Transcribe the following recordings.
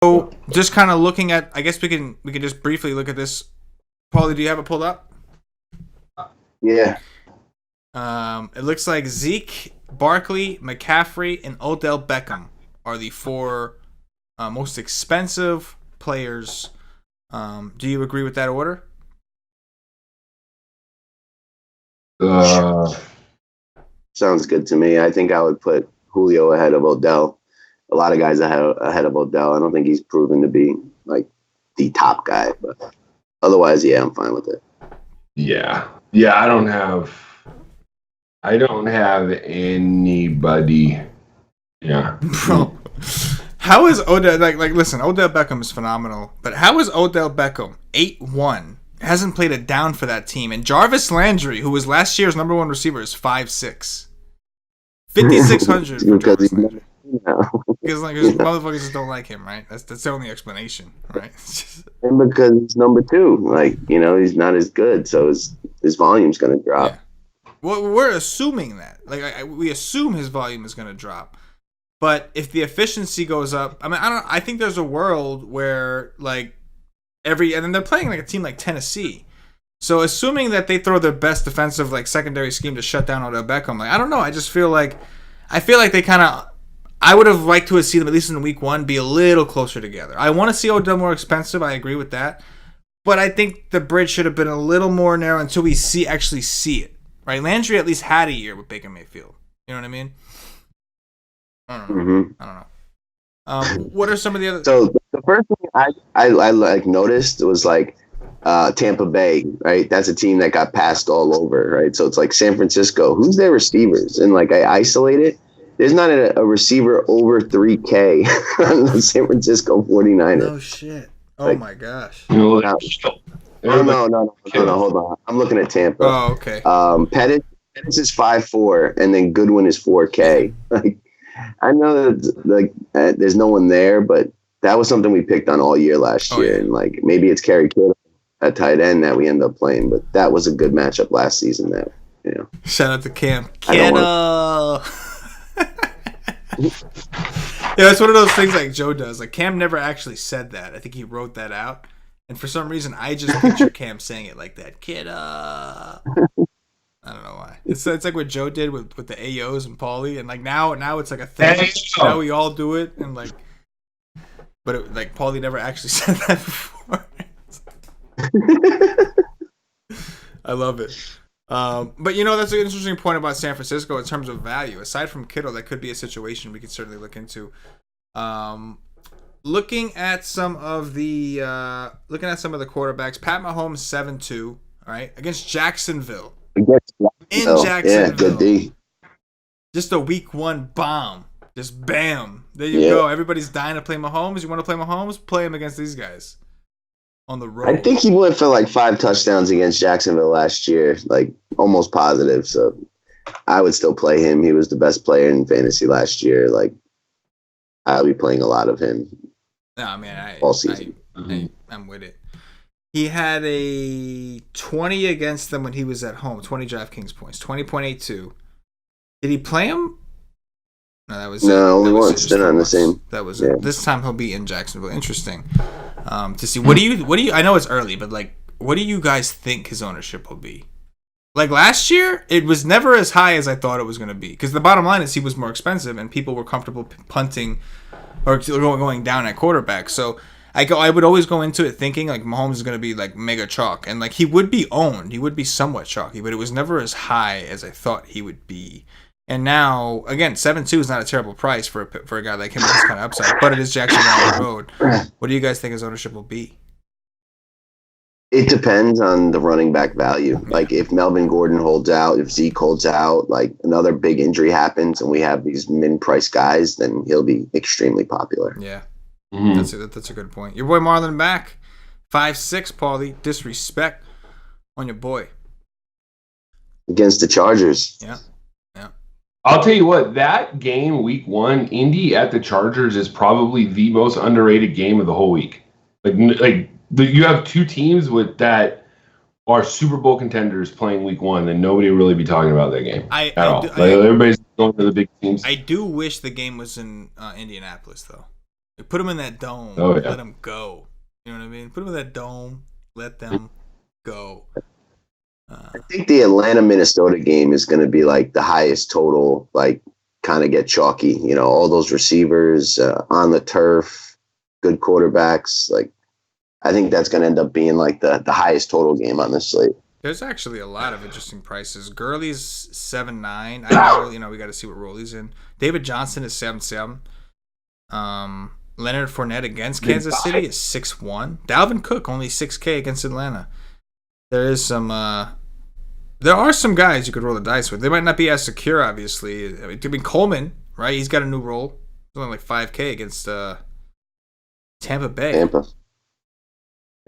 So just kind of looking at, I guess we can just briefly look at this. Paulie, do you have it pulled up? Yeah. It looks like Zeke, Barkley, McCaffrey, and Odell Beckham are the 4 most expensive players. Do you agree with that order? Sounds good to me. I think I would put Julio ahead of Odell. A lot of guys ahead of Odell. I don't think he's proven to be like the top guy, but otherwise, yeah, I'm fine with it. Yeah. I don't have anybody. Yeah. Bro, how is Odell like? Listen, Odell Beckham is phenomenal, but how is Odell Beckham 8-1? Hasn't played it down for that team, and Jarvis Landry, who was last year's number 1 receiver, is 5'6", 5,600 for Jarvis Landry. Because motherfuckers just don't like him, right? That's the only explanation, right? And because he's number 2, he's not as good, so his volume's going to drop. Yeah. Well, we're assuming that. We assume his volume is going to drop. But if the efficiency goes up, I think there's a world where and then they're playing like a team like Tennessee. So assuming that they throw their best defensive secondary scheme to shut down Odell Beckham, I don't know. I just feel like they kind of. I would have liked to have seen them, at least in week 1, be a little closer together. I want to see Odell more expensive. I agree with that. But I think the bridge should have been a little more narrow until we actually see it. Right? Landry at least had a year with Baker Mayfield. You know what I mean? I don't know. Mm-hmm. I don't know. What are some of the other... So the first thing I noticed was Tampa Bay, right? That's a team that got passed all over, right? So it's like San Francisco. Who's their receivers? And I isolate it. There's not a receiver over 3K on the San Francisco 49ers. No shit. Oh my gosh. No, hold on. I'm looking at Tampa. Oh, okay. Pettis is 5'4", and then Goodwin is 4K. I know that there's no one there, but that was something we picked on all year last year. Yeah. And maybe it's Kerry Kittle at tight end that we end up playing, but that was a good matchup last season. Shout out to Cam Kittle. Yeah, it's one of those things like Joe does. Cam never actually said that. I think he wrote that out. And for some reason, I just picture Cam saying it like that. Kidda. I don't know why. It's like what Joe did with the AOs and Paulie. And now it's like a thing. Now we all do it. And but Paulie never actually said that before. I love it. But that's an interesting point about San Francisco in terms of value. Aside from Kittle, that could be a situation we could certainly look into. Looking at some of the quarterbacks, Pat Mahomes 7-2, all right, against Jacksonville. In Jacksonville. Yeah, good D. Just a week 1 bomb. Just bam. There you go. Everybody's dying to play Mahomes. You want to play Mahomes? Play him against these guys. On the road. I think he went for 5 touchdowns against Jacksonville last year, almost positive. So I would still play him. He was the best player in fantasy last year. I'll be playing a lot of him. No, man, all season. I'm with it. He had a 20 against them when he was at home. 20 DraftKings points. 20.82. Did he play him? No, that was no, only once. They're not in the same. That was it. This time he'll be in Jacksonville. Interesting. To see what do you? I know it's early, but what do you guys think his ownership will be? Last year, it was never as high as I thought it was going to be. Because the bottom line is he was more expensive, and people were comfortable punting or going down at quarterback. So I would always go into it thinking Mahomes is going to be mega chalk, and he would be owned. He would be somewhat chalky, but it was never as high as I thought he would be. And now, again, 7-2 is not a terrible price for a guy like him with this kind of upside, but it is Jacksonville on the road. What do you guys think his ownership will be? It depends on the running back value. If Melvin Gordon holds out, if Zeke holds out, another big injury happens and we have these min-price guys, then he'll be extremely popular. Yeah, that's a good point. Your boy Marlon back, 5'6", Paulie. Disrespect on your boy. Against the Chargers. Yeah. I'll tell you what, that game, week 1, Indy at the Chargers is probably the most underrated game of the whole week. You have 2 teams that are Super Bowl contenders playing week 1, and nobody will really be talking about that game at all. Everybody's going to the big teams. I do wish the game was in Indianapolis, though. Put them in that dome. Oh, yeah. Let them go. You know what I mean? Put them in that dome. Let them go. I think the Atlanta Minnesota game is going to be like the highest total, like kind of get chalky. You know, all those receivers on the turf, good quarterbacks. Like, I think that's going to end up being like the highest total game on this slate. There's actually a lot of interesting prices. Gurley's 7-9. I know, we got to see what role he's in. David Johnson is 7-7. Leonard Fournette against Kansas City is 6-1. Dalvin Cook only 6K against Atlanta. There are some guys you could roll the dice with. They might not be as secure, obviously. I mean, Coleman, right? He's got a new role. It's only like 5K against Tampa Bay. Tampa.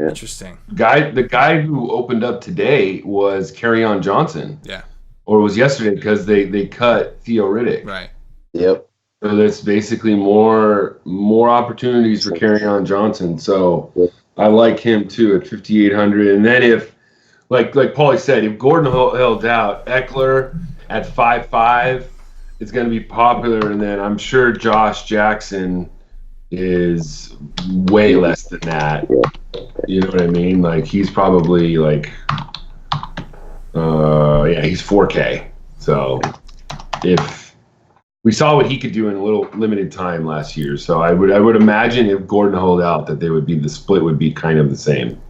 Yeah. Interesting. The guy who opened up today was Kerryon Johnson. Yeah. Or it was yesterday because they cut Theo Riddick. Right. Yep. So that's basically more opportunities for Kerryon Johnson. So I like him too at 5,800. And then if, like Paulie said, if Gordon held out, Eckler at 5.5, it's going to be popular. And then I'm sure Josh Jackson is way less than that. You know what I mean? Like he's probably like, he's 4K. So if we saw what he could do in a little limited time last year, so I would imagine if Gordon held out that the split would be kind of the same.